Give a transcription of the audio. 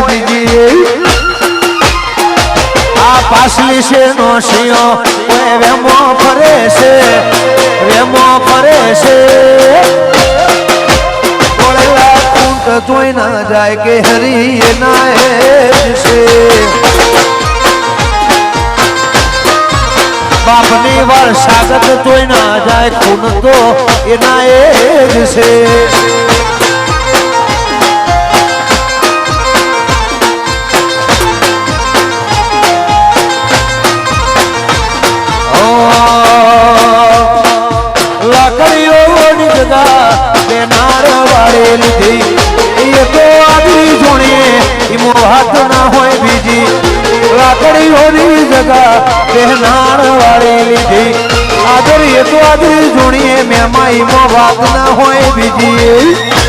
હોય બીજી આ પાસલી છે નો શિયો કોઈ વેમો ફરે છે બોલેલા કુંટ જોઈ ના જાય કે હરી ના છે બાપની વાર સાગત જોઈ ના જાય ખૂન તો એના એ જ છે લાકડીઓની જગા બેનાર વાળે લીધી એ તો આગળી જોણીએ એમો હાથ ના હોય બીજી લાકડીઓની જગા બેનાર વાળે લીધી આદર એ તો આગળી જોણીએ મેમાં એમો વાત ના હોય બીજી